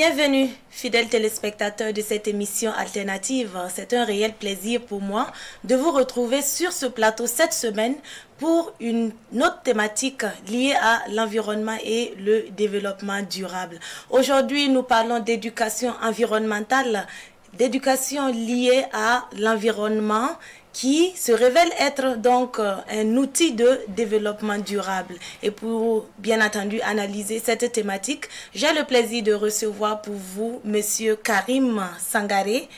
Bienvenue, fidèles téléspectateurs de cette émission alternative. C'est un réel plaisir pour moi de vous retrouver sur ce plateau cette semaine pour une autre thématique liée à l'environnement et le développement durable. Aujourd'hui, nous parlons d'éducation environnementale, d'éducation liée à l'environnement, qui se révèle être donc un outil de développement durable. Et pour bien entendu analyser cette thématique, j'ai le plaisir de recevoir pour vous Monsieur Karim Sangaré.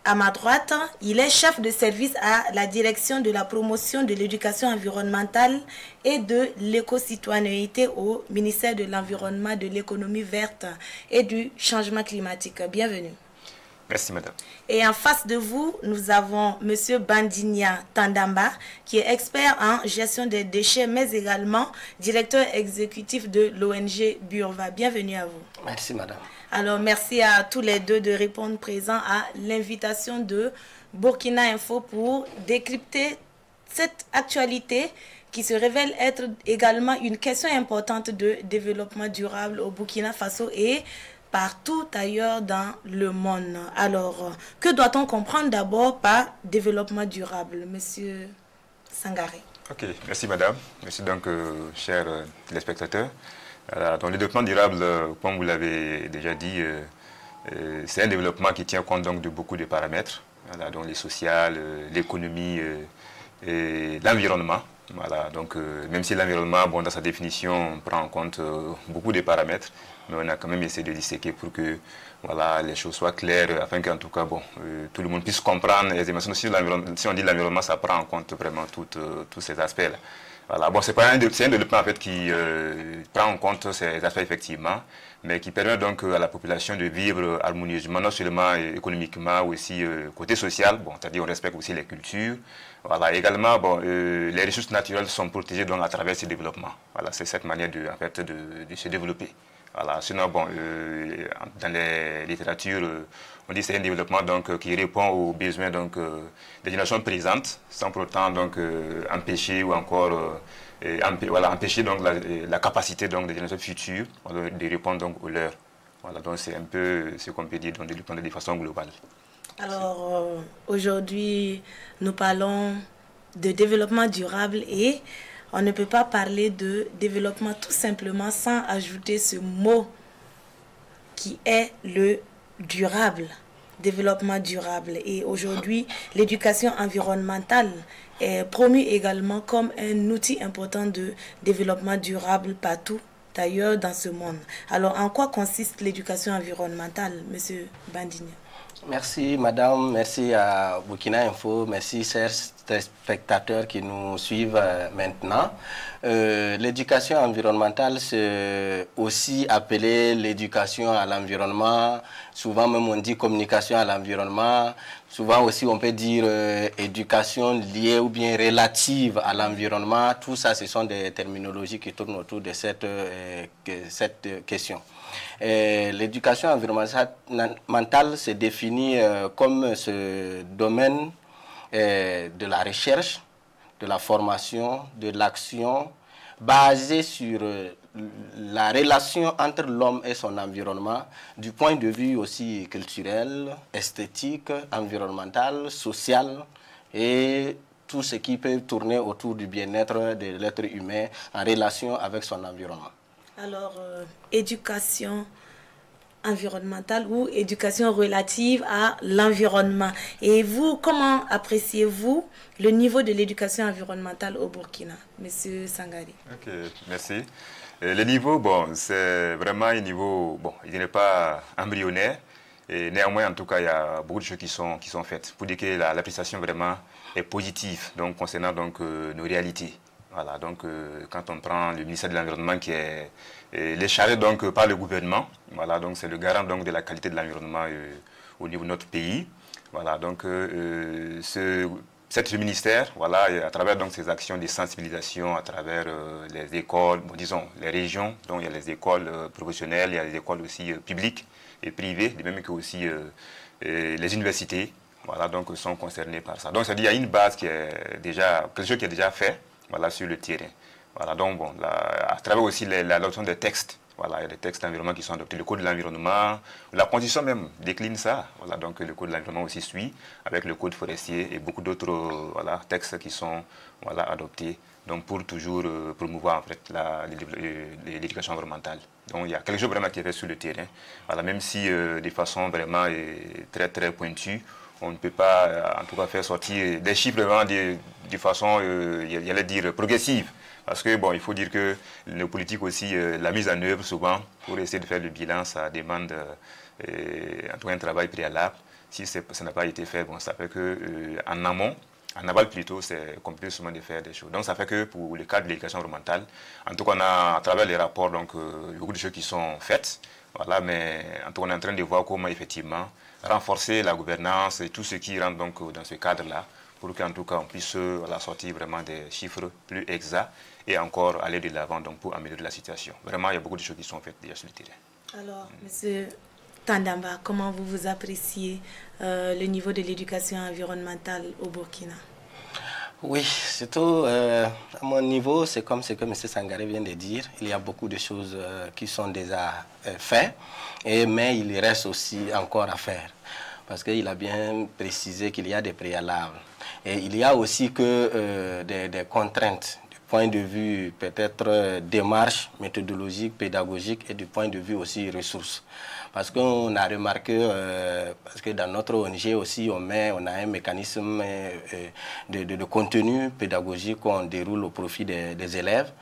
À ma droite, il est chef de service à la direction de la promotion de l'éducation environnementale et de l'éco-citoyenneté au ministère de l'Environnement, de l'économie verte et du changement climatique. Bienvenue. Merci, madame. Et en face de vous, nous avons M. Bandinia Tandamba, qui est expert en gestion des déchets, mais également directeur exécutif de l'ONG Burva. Bienvenue à vous. Merci, madame. Alors, merci à tous les deux de répondre présent à l'invitation de Burkina Info pour décrypter cette actualité qui se révèle être également une question importante de développement durable au Burkina Faso et partout ailleurs dans le monde. Alors, que doit-on comprendre d'abord par développement durable, Monsieur Sangaré? Ok, merci madame. Merci donc, chers téléspectateurs. Donc, le développement durable, comme vous l'avez déjà dit, c'est un développement qui tient compte donc de beaucoup de paramètres, voilà, donc les sociales, l'économie et l'environnement. Voilà, donc même si l'environnement, bon, dans sa définition, on prend en compte beaucoup de paramètres, mais on a quand même essayé de disséquer pour que voilà, les choses soient claires, afin qu'en tout cas, bon, tout le monde puisse comprendre aisément. Si on dit l'environnement, ça prend en compte vraiment tous ces aspects-là. Voilà. Bon, c'est un développement en fait, qui prend en compte ces aspects effectivement, mais qui permet donc à la population de vivre harmonieusement, non seulement économiquement, mais aussi côté social, bon, c'est-à-dire on respecte aussi les cultures. Voilà. Également, bon, les ressources naturelles sont protégées donc, à travers ces développements. Voilà, c'est cette manière en fait, de se développer. Voilà. Sinon, bon, dans les littératures, on dit que c'est un développement donc, qui répond aux besoins donc, des générations présentes, sans pour autant donc, empêcher ou encore voilà, empêcher donc, la capacité donc, des générations futures de répondre donc, aux leurs. Voilà, donc c'est un peu ce qu'on peut dire donc, de façon globale. Alors, aujourd'hui, nous parlons de développement durable et on ne peut pas parler de développement tout simplement sans ajouter ce mot qui est le durable, développement durable. Et aujourd'hui, l'éducation environnementale est promue également comme un outil important de développement durable partout ailleurs dans ce monde. Alors, en quoi consiste l'éducation environnementale, Monsieur Bandinia? Merci madame, merci à Burkina Info, merci chers spectateurs qui nous suivent maintenant. L'éducation environnementale, c'est aussi appelé l'éducation à l'environnement. Souvent même on dit communication à l'environnement. Souvent aussi on peut dire éducation liée ou bien relative à l'environnement. Tout ça, ce sont des terminologies qui tournent autour de cette question. L'éducation environnementale se définit comme ce domaine de la recherche, de la formation, de l'action, basée sur la relation entre l'homme et son environnement, du point de vue aussi culturel, esthétique, environnemental, social et tout ce qui peut tourner autour du bien-être de l'être humain en relation avec son environnement. Alors, éducation environnementale ou éducation relative à l'environnement. Et vous, comment appréciez-vous le niveau de l'éducation environnementale au Burkina, Monsieur Sangaré? Ok, merci. Le niveau, bon, c'est vraiment un niveau, bon, il n'est pas embryonnaire. Et néanmoins, en tout cas, il y a beaucoup de choses qui sont faites pour dire que l'appréciation vraiment est positive donc, concernant donc, nos réalités. Voilà, donc quand on prend le ministère de l'Environnement qui est chargé donc par le gouvernement, voilà, donc c'est le garant donc de la qualité de l'environnement au niveau de notre pays. Voilà, donc ce ministère, voilà, à travers donc ses actions de sensibilisation, à travers les écoles, bon, disons les régions, donc il y a les écoles professionnelles, il y a les écoles aussi publiques et privées, de même que aussi les universités, voilà, donc sont concernées par ça. Donc c'est-à-dire qu'il y a une base qui est déjà, quelque chose qui est déjà fait. Voilà, sur le terrain. Voilà, donc bon, à travers aussi l'adoption des textes Voilà, il y a des textes d'environnement qui sont adoptés. Le code de l'environnement, la constitution même décline ça. Voilà, donc le code de l'environnement aussi suit avec le code forestier et beaucoup d'autres voilà, textes qui sont voilà, adoptés. Donc pour toujours promouvoir en fait l'éducation environnementale. Donc il y a quelque chose vraiment qui est fait sur le terrain. Voilà, même si de façon vraiment très très pointue, on ne peut pas en tout cas faire sortir des chiffres vraiment de façon, il allait dire, progressive. Parce que bon, il faut dire que nos politiques aussi, la mise en œuvre souvent, pour essayer de faire le bilan, ça demande en tout cas un travail préalable. Si ça n'a pas été fait, bon, ça fait qu'en amont, en aval plutôt, c'est compliqué souvent de faire des choses. Donc ça fait que pour le cadre de l'éducation environnementale, en tout cas on a à travers les rapports donc, beaucoup de choses qui sont faites. Voilà, mais en tout cas on est en train de voir comment effectivement renforcer la gouvernance et tout ce qui rentre donc dans ce cadre-là, pour qu'en tout cas on puisse voilà, sortir vraiment des chiffres plus exacts et encore aller de l'avant donc pour améliorer la situation. Vraiment, il y a beaucoup de choses qui sont faites déjà sur le terrain. Alors, Monsieur Tandamba, comment vous appréciez le niveau de l'éducation environnementale au Burkina? Oui, surtout à mon niveau, c'est comme ce que M. Sangaré vient de dire. Il y a beaucoup de choses qui sont déjà faites, mais il reste aussi encore à faire. Parce qu'il a bien précisé qu'il y a des préalables. Et il y a aussi que des contraintes du point de vue peut-être démarche méthodologique, pédagogique et du point de vue aussi ressources. Parce qu'on a remarqué, parce que dans notre ONG aussi, on a un mécanisme de contenu pédagogique qu'on déroule au profit des élèves.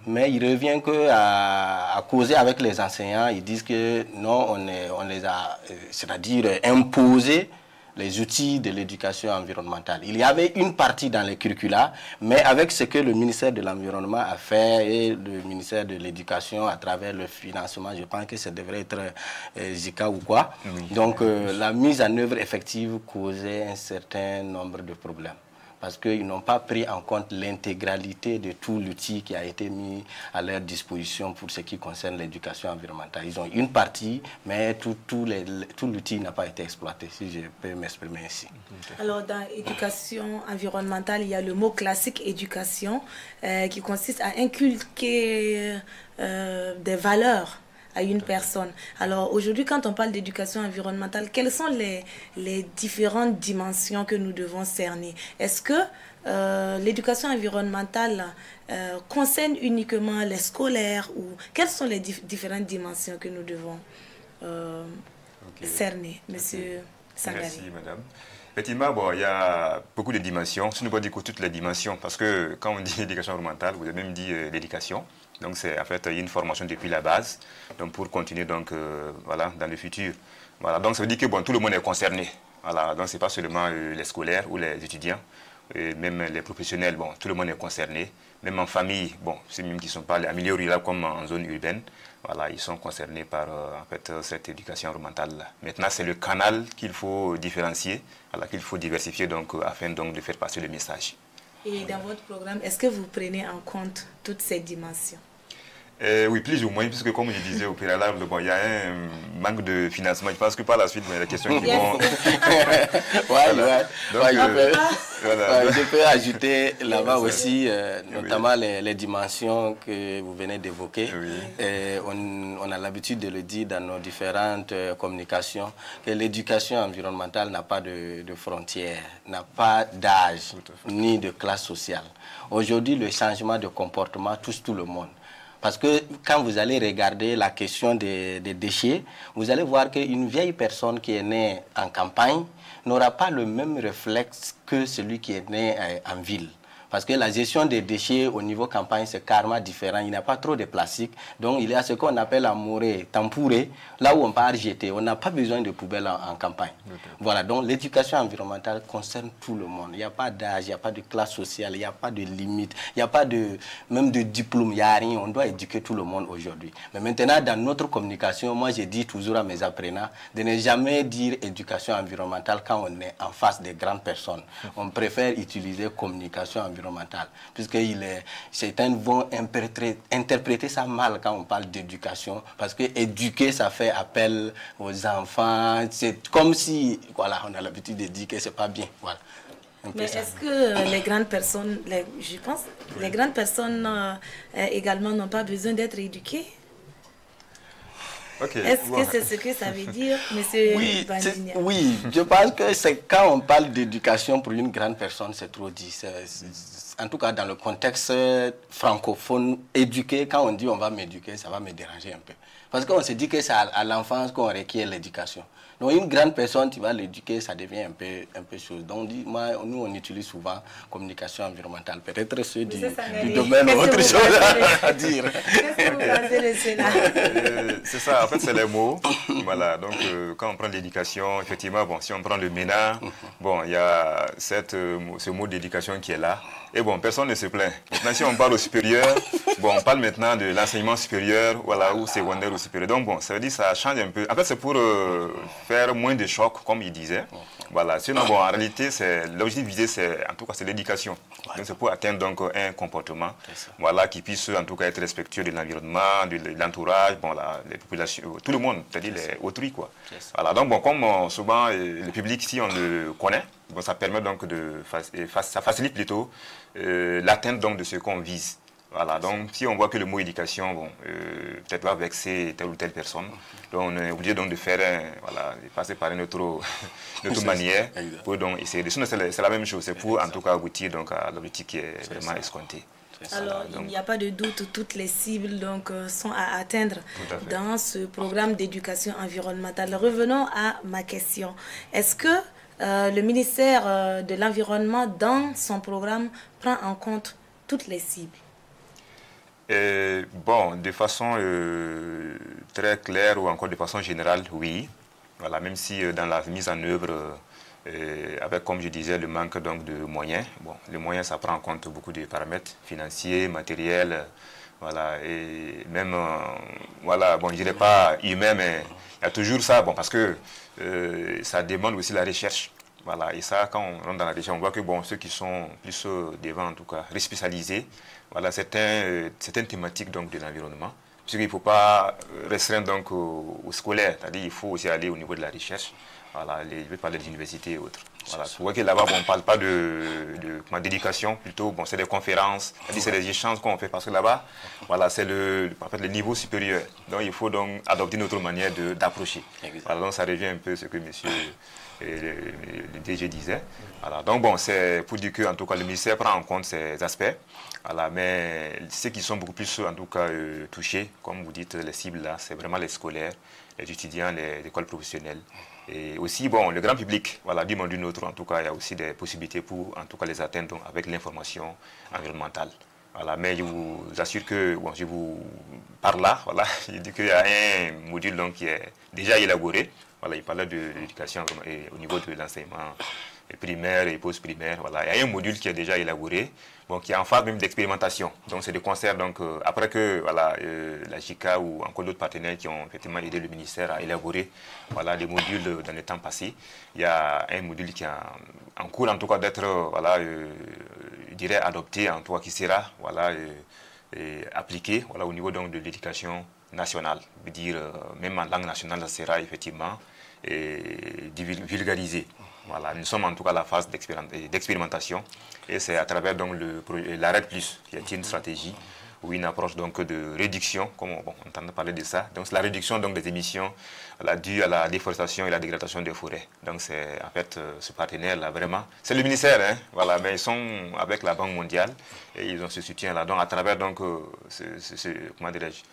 Mais il revient qu'à causer avec les enseignants, ils disent que non, on les a, c'est-à-dire imposé les outils de l'éducation environnementale. Il y avait une partie dans les curricula, mais avec ce que le ministère de l'Environnement a fait et le ministère de l'Éducation à travers le financement, je pense que ça devrait être Zika ou quoi. Oui. Donc la mise en œuvre effective causait un certain nombre de problèmes. Parce qu'ils n'ont pas pris en compte l'intégralité de tout l'outil qui a été mis à leur disposition pour ce qui concerne l'éducation environnementale. Ils ont une partie, mais tout l'outil n'a pas été exploité, si je peux m'exprimer ainsi. Alors, dans l'éducation environnementale, il y a le mot classique éducation qui consiste à inculquer des valeurs à une personne. Alors aujourd'hui, quand on parle d'éducation environnementale, quelles sont les différentes dimensions que nous devons cerner? Est-ce que l'éducation environnementale concerne uniquement les scolaires ou quelles sont les différentes dimensions que nous devons cerner, Monsieur Sangaré? Merci, Madame. Effectivement, bon, il y a beaucoup de dimensions. Je ne peux pas dire que toutes les dimensions, parce que quand on dit éducation environnementale, vous avez même dit l'éducation. Donc c'est en fait une formation depuis la base, donc pour continuer donc voilà dans le futur. Voilà, donc ça veut dire que bon, tout le monde est concerné. Voilà, donc c'est pas seulement les scolaires ou les étudiants, même les professionnels. Bon, tout le monde est concerné. Même en famille, bon, ceux même qui sont pas en milieu rural comme en zone urbaine, voilà, ils sont concernés par en fait cette éducation environnementale là. Maintenant, c'est le canal qu'il faut différencier, voilà, qu'il faut diversifier donc afin donc de faire passer le message. Et dans votre programme, est-ce que vous prenez en compte toutes ces dimensions? Oui, plus ou moins, puisque comme je disais au préalable, bon, il y a un manque de financement. Je pense que par la suite, il y a des questions qui vont... Je peux ajouter là-bas aussi, notamment les dimensions que vous venez d'évoquer. Oui. On a l'habitude de le dire dans nos différentes communications, que l'éducation environnementale n'a pas de frontières, n'a pas d'âge, ni de classe sociale. Aujourd'hui, le changement de comportement touche tout le monde. Parce que quand vous allez regarder la question des déchets, vous allez voir qu'une vieille personne qui est née en campagne n'aura pas le même réflexe que celui qui est né en ville. Parce que la gestion des déchets au niveau campagne, c'est carrément différent. Il n'y a pas trop de plastique. Donc, il y a ce qu'on appelle à mourer, tempourer, là où on part jeter. On n'a pas besoin de poubelles en campagne. Okay. Voilà, donc l'éducation environnementale concerne tout le monde. Il n'y a pas d'âge, il n'y a pas de classe sociale, il n'y a pas de limite, il n'y a pas même de diplôme, il n'y a rien. On doit éduquer tout le monde aujourd'hui. Mais maintenant, dans notre communication, moi, je dis toujours à mes apprenants de ne jamais dire éducation environnementale quand on est en face des grandes personnes. On préfère utiliser communication environnementale. Puisque certains vont interpréter ça mal quand on parle d'éducation, parce que éduquer, ça fait appel aux enfants, c'est comme si, voilà, on a l'habitude de dire que c'est pas bien, voilà. Mais est-ce que les grandes personnes, je pense, les grandes personnes également n'ont pas besoin d'être éduquées? Est-ce que c'est ce que ça veut dire, monsieur Bandinia? Oui, je pense que c'est quand on parle d'éducation pour une grande personne, c'est trop dit. En tout cas, dans le contexte francophone, éduquer, quand on dit on va m'éduquer, ça va me déranger un peu. Parce qu'on se dit que c'est à l'enfance qu'on requiert l'éducation. Donc une grande personne, tu vas l'éduquer, ça devient un peu chose. Donc nous, on utilise souvent communication environnementale. Peut-être ceux du domaine ont autre chose à dire. Qu'est-ce que vous pensez de cela? C'est ça, en fait, c'est les mots. Voilà, donc quand on prend l'éducation, effectivement, bon, si on prend le MENA, bon, il y a ce mot d'éducation qui est là. Et bon, personne ne se plaint. Maintenant, si on parle au supérieur, bon, on parle maintenant de l'enseignement supérieur, voilà, ou secondaire ou supérieur. Donc bon, ça veut dire que ça change un peu. En fait, c'est pour faire moins de chocs, comme il disait. Voilà. Sinon, bon, en réalité, l'objectif visé, c'est en tout cas, c'est l'éducation. Donc c'est pour atteindre donc un comportement, voilà, qui puisse en tout cas être respectueux de l'environnement, de l'entourage, bon, les populations, tout le monde, c'est-à-dire autrui, quoi. Voilà. Donc bon, comme souvent le public, si on le connaît, bon, ça permet donc ça facilite plutôt l'atteinte donc de ce qu'on vise. Voilà, donc si on voit que le mot éducation, bon, peut-être va vexer telle ou telle personne, donc on est obligé donc de faire, voilà, de passer par une autre manière pour donc essayer. Sinon c'est la même chose, c'est pour en tout cas aboutir donc à l'objectif qui est vraiment escompté. Alors, il n'y a pas de doute, toutes les cibles donc, sont à atteindre dans ce programme d'éducation environnementale. Revenons à ma question. Est-ce que le ministère de l'Environnement, dans son programme, prend en compte toutes les cibles? Bon, de façon très claire ou encore de façon générale, oui. Voilà, même si dans la mise en œuvre, avec, comme je disais, le manque donc, de moyens. Bon, les moyens, ça prend en compte beaucoup de paramètres financiers, matériels, voilà, et même, voilà, bon, je dirais pas humain, mais il y a toujours ça, bon, parce que ça demande aussi la recherche. Voilà, et ça, quand on rentre dans la recherche, on voit que bon, ceux qui sont plus devant, en tout cas, respécialisés, voilà, certaines thématiques donc, de l'environnement. Parce qu'il ne faut pas restreindre donc, au scolaire, c'est-à-dire qu'il faut aussi aller au niveau de la recherche. Voilà, je vais parler des universités et autres. Voilà, vous voyez que là-bas, bon, on ne parle pas d'éducation, plutôt, bon, c'est des conférences, c'est des échanges qu'on fait, parce que là-bas, voilà, c'est en fait, le niveau supérieur. Donc, il faut donc adopter une autre manière d'approcher. Voilà, donc, ça revient un peu à ce que monsieur le DG disait. Voilà, donc, bon, c'est pour dire que, en tout cas, le ministère prend en compte ces aspects. Voilà, mais ceux qui sont beaucoup plus, en tout cas, touchés, comme vous dites, les cibles là, c'est vraiment les scolaires, les étudiants, les écoles professionnelles. Et aussi, bon, le grand public, voilà, d'une manière ou d'une autre, en tout cas, il y a aussi des possibilités pour, en tout cas, les atteindre donc, avec l'information environnementale. Voilà, mais je vous assure que, bon, je vous parle là, voilà, je dis qu'il y a un module donc, qui est déjà élaboré. Voilà, il parlait de l'éducation au niveau de l'enseignement primaire et post-primaire. Voilà. Il y a un module qui est déjà élaboré, bon, qui est en phase même d'expérimentation. Donc c'est de concert. Donc, après que voilà, la JICA ou encore d'autres partenaires qui ont effectivement aidé le ministère à élaborer voilà, les modules dans les temps passés, il y a un module qui est en cours en tout cas d'être voilà, je dirais adopté, en tout cas qui sera voilà, appliqué voilà, au niveau donc, de l'éducation nationale. Je veux dire, même en langue nationale, ça sera effectivement vulgarisé. Voilà, nous sommes en tout cas à la phase d'expérimentation et c'est à travers donc l'ARED+, qui est une stratégie ou une approche donc de réduction, comme on entend parler de ça. Donc c'est la réduction donc des émissions dues à la déforestation et la dégradation des forêts. Donc c'est en fait ce partenaire là vraiment, c'est le ministère, hein, voilà, mais ils sont avec la Banque mondiale et ils ont ce soutien là. Donc à travers donc comment dirais-je,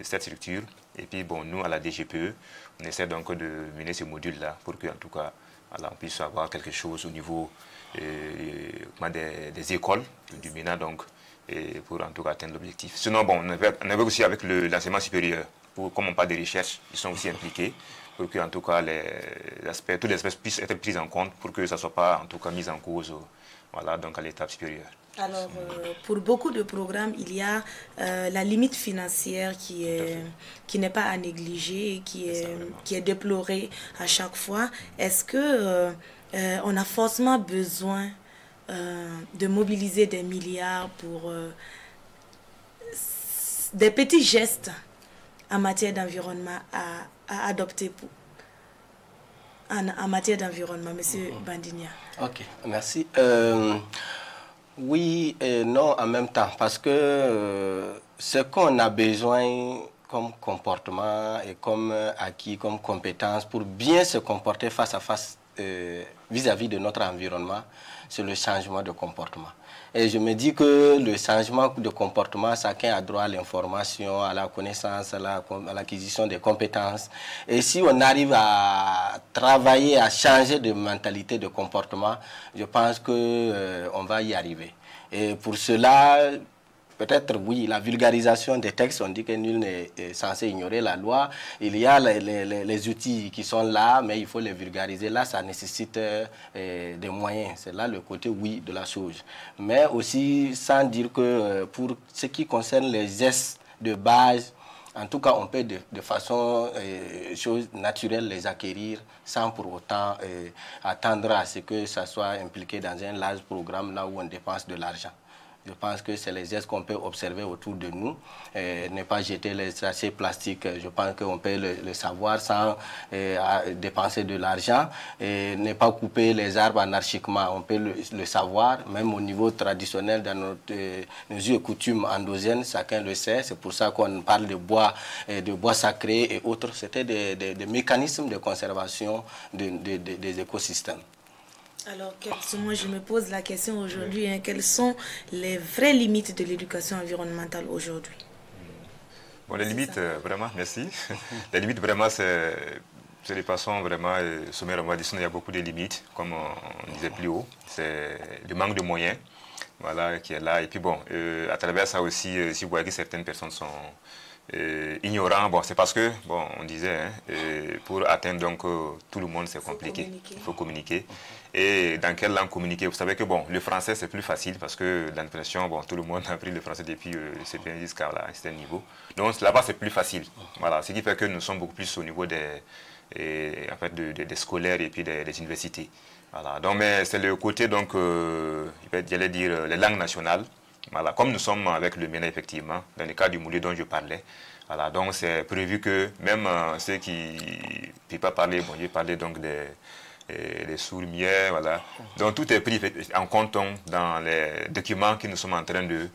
cette structure et puis bon nous à la DGPE, on essaie donc de mener ce module là pour que en tout cas voilà, on puisse avoir quelque chose au niveau des écoles du MENA, donc, et pour en tout cas atteindre l'objectif. Sinon, bon, on avait aussi avec l'enseignement supérieur, comme on parle de recherche, ils sont aussi impliqués, pour que en tout cas tous les aspects puissent être pris en compte, pour que ça ne soit pas en tout cas mis en cause voilà, donc à l'étape supérieure. Alors, pour beaucoup de programmes, il y a la limite financière qui n'est pas à négliger et qui est déplorée à chaque fois. Est-ce que on a forcément besoin de mobiliser des milliards pour des petits gestes en matière d'environnement à adopter en matière d'environnement, Monsieur Bandinia? Ok, merci. Oui et non en même temps, parce que ce qu'on a besoin comme comportement et comme acquis, comme compétence pour bien se comporter face à face vis-à-vis de notre environnement, c'est le changement de comportement. Et je me dis que le changement de comportement, chacun a droit à l'information, à la connaissance, à l'acquisition des compétences. Et si on arrive à travailler, à changer de mentalité, de comportement, je pense qu'on va y arriver. Et pour cela, peut-être, oui, la vulgarisation des textes, on dit que nul n'est censé ignorer la loi. Il y a les outils qui sont là, mais il faut les vulgariser. Là, ça nécessite des moyens. C'est là le côté, oui, de la chose. Mais aussi, sans dire que pour ce qui concerne les gestes de base, en tout cas, on peut de façon chose naturelle les acquérir sans pour autant attendre à ce que ça soit impliqué dans un large programme là où on dépense de l'argent. Je pense que c'est les gestes qu'on peut observer autour de nous. Ne pas jeter les sachets plastiques, je pense qu'on peut le savoir sans dépenser de l'argent. Ne pas couper les arbres anarchiquement, on peut le savoir. Même au niveau traditionnel, dans nos us et coutumes endogènes, chacun le sait. C'est pour ça qu'on parle de bois sacrés et autres. C'était des mécanismes de conservation des écosystèmes. Alors, moi je me pose la question aujourd'hui, hein, quelles sont les vraies limites de l'éducation environnementale aujourd'hui? Bon, les limites, vraiment, merci. Les limites, vraiment, c'est de façon vraiment sommaire, on va dire, il y a beaucoup de limites, comme on disait plus haut. C'est le manque de moyens, voilà, qui est là. Et puis bon, à travers ça aussi, si vous voyez que certaines personnes sont ignorants, bon, c'est parce que, bon, on disait, hein, pour atteindre donc tout le monde, c'est compliqué. Il faut communiquer. Et dans quelle langue communiquer? Vous savez que bon, le français c'est plus facile parce que dans l'impression, bon, tout le monde a appris le français depuis le CP1 jusqu'à un certain niveau. Donc là-bas c'est plus facile. Voilà, ce qui fait que nous sommes beaucoup plus au niveau des scolaires et puis des universités. Voilà. Donc mais c'est le côté donc, j'allais dire les langues nationales. Voilà, comme nous sommes avec le MENA effectivement, dans le cas du Moulé dont je parlais. Voilà, donc c'est prévu que même ceux qui ne peuvent pas parler, bon, je vais parler donc des sourds-muets, voilà. Donc tout est pris en compte dans les documents que nous sommes en train de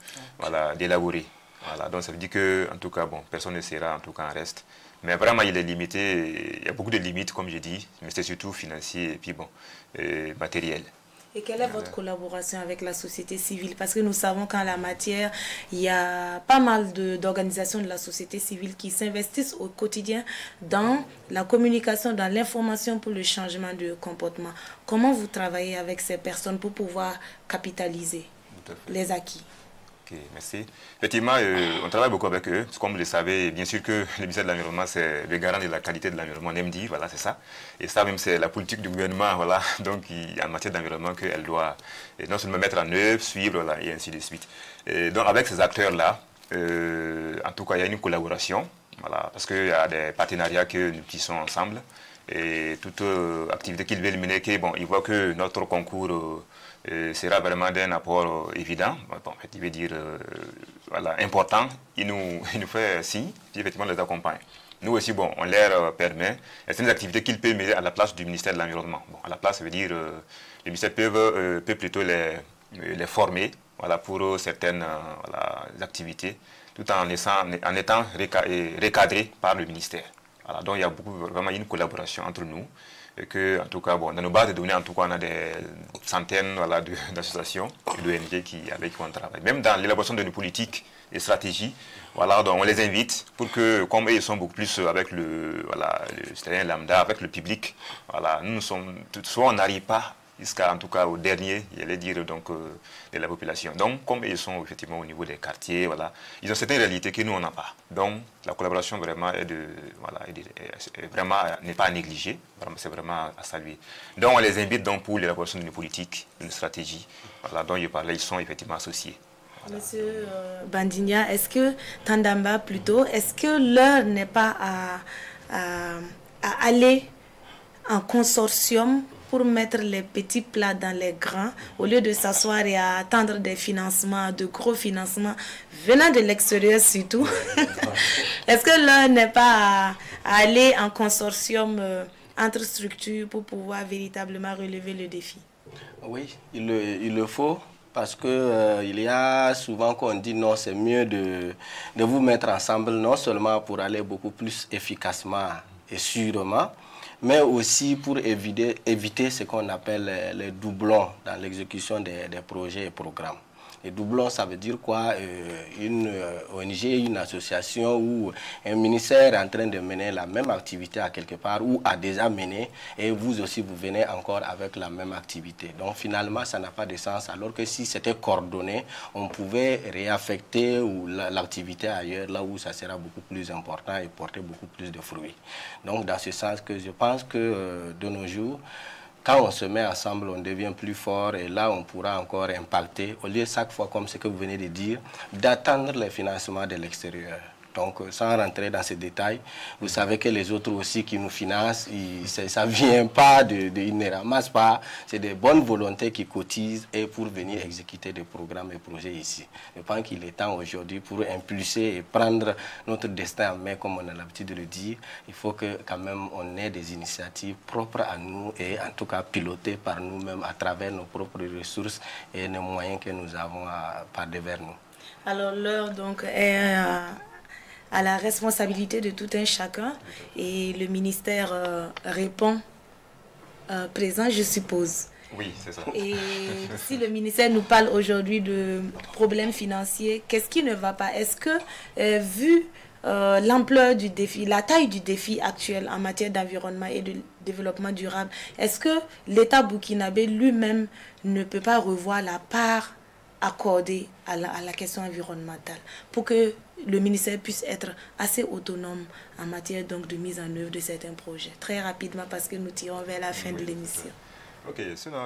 d'élaborer. Voilà, donc ça veut dire que en tout cas bon, personne ne sera en tout cas en reste. Mais vraiment il est limité, il y a beaucoup de limites comme je dis, mais c'est surtout financier et puis bon, matériel. Et quelle est votre collaboration avec la société civile? Parce que nous savons qu'en la matière, il y a pas mal d'organisations de la société civile qui s'investissent au quotidien dans la communication, dans l'information pour le changement de comportement. Comment vous travaillez avec ces personnes pour pouvoir capitaliser les acquis? Ok, merci. Effectivement, on travaille beaucoup avec eux. Comme vous le savez, bien sûr que le ministère de l'Environnement, c'est le garant de la qualité de l'environnement, MDI, voilà, c'est ça. Et ça même, c'est la politique du gouvernement, voilà, donc en matière d'environnement qu'elle doit non seulement mettre en œuvre, suivre, voilà, et ainsi de suite. Et donc avec ces acteurs-là, en tout cas, il y a une collaboration, voilà, parce qu'il y a des partenariats que nous tissons ensemble. Et toute activité qu'ils veulent mener, bon, ils voient que notre concours sera vraiment d'un apport évident, bon, en fait, il veut dire voilà, important, il nous fait signe, puis effectivement les accompagne. Nous aussi, bon, on leur permet, c'est une activité qu'ils peuvent mener à la place du ministère de l'Environnement. Bon, à la place, ça veut dire le ministère peut plutôt les former, voilà, pour certaines voilà, activités, tout en étant recadrés par le ministère. Voilà, donc il y a vraiment une collaboration entre nous. Et que, en tout cas, bon, dans nos bases de données, en tout cas, on a des centaines voilà, d'associations et d'ONG avec qui on travaille. Même dans l'élaboration de nos politiques et stratégies, voilà, donc on les invite pour que, comme ils sont beaucoup plus avec le citoyen lambda, avec le public, voilà, nous sommes, soit on n'arrive pas jusqu'à, en tout cas, au dernier, j'allais dire, donc, de la population. Donc, comme ils sont effectivement au niveau des quartiers, voilà, ils ont certaines réalités que nous, on n'a pas. Donc, la collaboration vraiment n'est pas à négliger, c'est vraiment à saluer. Donc, on les invite donc pour l'élaboration d'une politique, d'une stratégie. Voilà, dont je parlais, ils sont effectivement associés. Voilà. Monsieur Bandigna, est-ce que Tandamba plutôt, est-ce que l'heure n'est pas à aller en consortium pour mettre les petits plats dans les grands, au lieu de s'asseoir et à attendre des financements, de gros financements, venant de l'extérieur surtout? Est-ce que l'heure n'est pas à aller en consortium entre structures pour pouvoir véritablement relever le défi? Oui, il le faut. parce que il y a souvent qu'on dit non, c'est mieux de vous mettre ensemble, non seulement pour aller beaucoup plus efficacement et sûrement, mais aussi pour éviter ce qu'on appelle les doublons dans l'exécution des projets et programmes. Les doublons, ça veut dire quoi? Une ONG, une association ou un ministère est en train de mener la même activité à quelque part ou a déjà mené, et vous aussi vous venez encore avec la même activité. Donc finalement, ça n'a pas de sens, alors que si c'était coordonné, on pouvait réaffecter l'activité ailleurs, là où ça sera beaucoup plus important et porter beaucoup plus de fruits. Donc dans ce sens que je pense que de nos jours, quand on se met ensemble, on devient plus fort et là, on pourra encore impacter, au lieu chaque fois, comme ce que vous venez de dire, d'attendre les financements de l'extérieur. Donc, sans rentrer dans ces détails, vous savez que les autres aussi qui nous financent, ça ne vient pas, ils ne ramassent pas. C'est des bonnes volontés qui cotisent et pour venir exécuter des programmes et projets ici. Je pense qu'il est temps aujourd'hui pour impulser et prendre notre destin en main, comme on a l'habitude de le dire. Il faut que quand même on ait des initiatives propres à nous et en tout cas pilotées par nous-mêmes à travers nos propres ressources et les moyens que nous avons par devers nous. Alors l'heure donc est à la responsabilité de tout un chacun et le ministère répond présent, je suppose. Oui, c'est ça. Et si le ministère nous parle aujourd'hui de problèmes financiers, qu'est-ce qui ne va pas? Est-ce que, vu l'ampleur du défi, la taille du défi actuel en matière d'environnement et de développement durable, est-ce que l'État burkinabé lui-même ne peut pas revoir la part accordée à la question environnementale pour que le ministère puisse être assez autonome en matière donc de mise en œuvre de certains projets? Très rapidement, parce que nous tirons vers la fin de l'émission. Ok, sinon,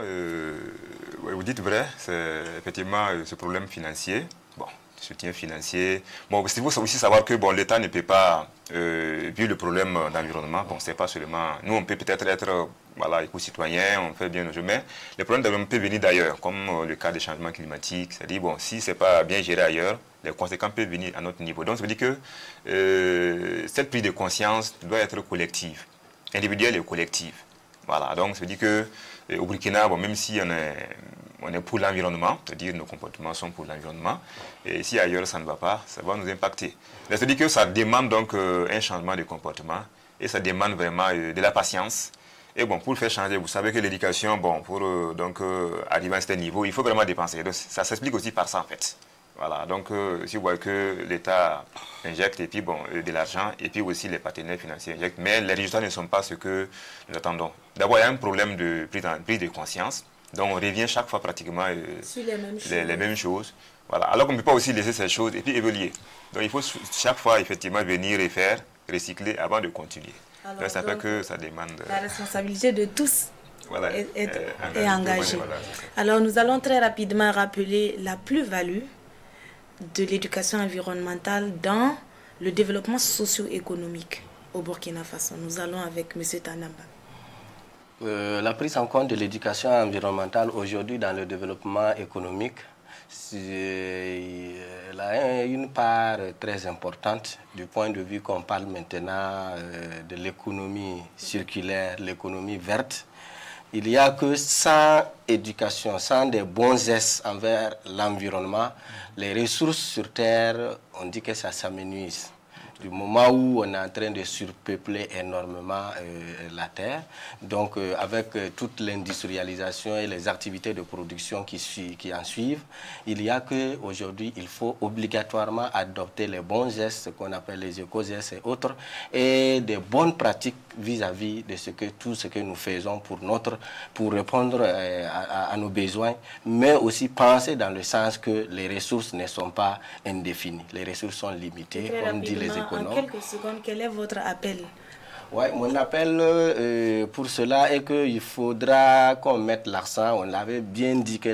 vous dites vrai, c'est effectivement ce problème financier. Bon, soutien financier. Bon, il faut aussi savoir que bon, l'État ne peut pas, vu le problème d'environnement, bon, c'est pas seulement... Nous, on peut peut-être être voilà, éco-citoyens, on fait bien nos jeux, mais les problèmes d'environnement peuvent venir d'ailleurs, comme le cas des changements climatiques. C'est-à-dire, bon, si ce n'est pas bien géré ailleurs, les conséquences peuvent venir à notre niveau. Donc, ça veut dire que cette prise de conscience doit être collective, individuelle et collective. Voilà, donc ça veut dire qu'au Burkina, bon, même si on est pour l'environnement, c'est-à-dire nos comportements sont pour l'environnement, et si ailleurs ça ne va pas, ça va nous impacter. C'est-à-dire que ça demande donc un changement de comportement, et ça demande vraiment de la patience. Et bon, pour le faire changer, vous savez que l'éducation, bon, pour arriver à un certain niveau, il faut vraiment dépenser. Donc ça s'explique aussi par ça en fait. Voilà, donc si vous voyez que l'État injecte et puis bon, de l'argent et puis aussi les partenaires financiers injectent, mais les résultats ne sont pas ce que nous attendons. D'abord, il y a un problème de prise de conscience, donc on revient chaque fois pratiquement sur les mêmes choses. Voilà. Alors qu'on ne peut pas aussi laisser ces choses et puis évoluer. Donc il faut chaque fois effectivement venir et faire, recycler avant de continuer. Alors, donc ça fait que ça demande... La responsabilité de tous. Voilà, est engagée. Voilà, alors nous allons très rapidement rappeler la plus-value de l'éducation environnementale dans le développement socio-économique au Burkina Faso. Nous allons avec M. Tanamba. La prise en compte de l'éducation environnementale aujourd'hui dans le développement économique, elle a une part très importante du point de vue qu'on parle maintenant de l'économie circulaire, l'économie verte. Il n'y a que sans éducation, sans des bons gestes envers l'environnement, les ressources sur Terre, on dit que ça s'amenuise. Du moment où on est en train de surpeupler énormément la terre, donc avec toute l'industrialisation et les activités de production qui en suivent, il y a qu'aujourd'hui, il faut obligatoirement adopter les bons gestes qu'on appelle les éco-gestes et autres, et des bonnes pratiques vis-à-vis de tout ce que nous faisons pour répondre à nos besoins, mais aussi penser dans le sens que les ressources ne sont pas indéfinies, les ressources sont limitées, comme dit les économes. En quelques secondes, quel est votre appel? Ouais, mon appel pour cela est qu'il faudra qu'on mette l'accent. On l'avait bien dit que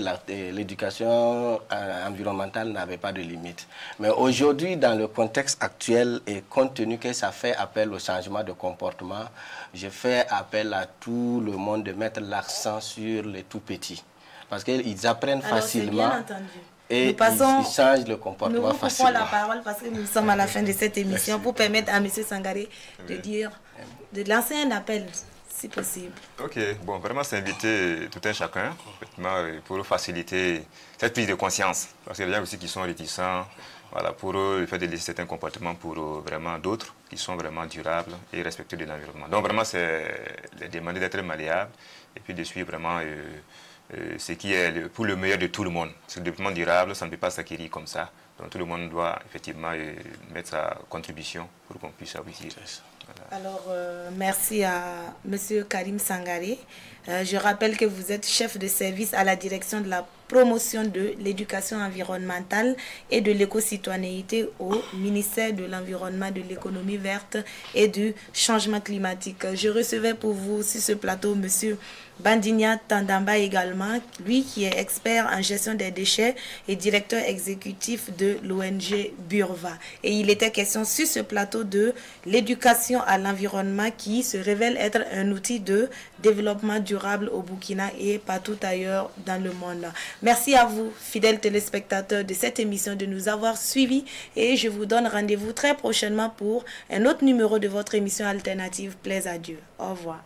l'éducation environnementale n'avait pas de limite. Mais aujourd'hui, dans le contexte actuel, et compte tenu que ça fait appel au changement de comportement, je fais appel à tout le monde de mettre l'accent sur les tout-petits. Parce qu'ils apprennent facilement. Bien entendu. Et ils changent le comportement facilement. Nous vous coupons la parole parce que nous sommes à la fin de cette émission. Pour permettre à M. Sangaré de lancer un appel, si possible. Ok, bon, vraiment c'est inviter tout un chacun pour faciliter cette prise de conscience. Parce qu'il y a des gens aussi qui sont réticents. Voilà, pour eux, le fait de laisser certains comportements pour vraiment d'autres qui sont vraiment durables et respectueux de l'environnement. Donc vraiment, c'est les demander d'être malléable et puis de suivre vraiment ce qui est pour le meilleur de tout le monde. Ce développement durable, ça ne peut pas s'acquérir comme ça. Donc tout le monde doit effectivement mettre sa contribution pour qu'on puisse aboutir. Voilà. Alors, merci à M. Karim Sangaré. Je rappelle que vous êtes chef de service à la direction de la promotion de l'éducation environnementale et de l'éco-citoyenneté au ministère de l'Environnement, de l'économie verte et du changement climatique. Je recevais pour vous sur ce plateau M. Bandigna Tandamba également, lui qui est expert en gestion des déchets et directeur exécutif de l'ONG Burva. Et il était question sur ce plateau de l'éducation à l'environnement qui se révèle être un outil de développement durable au Burkina et partout ailleurs dans le monde. Merci à vous, fidèles téléspectateurs de cette émission, de nous avoir suivis et je vous donne rendez-vous très prochainement pour un autre numéro de votre émission alternative. Plaise à Dieu. Au revoir.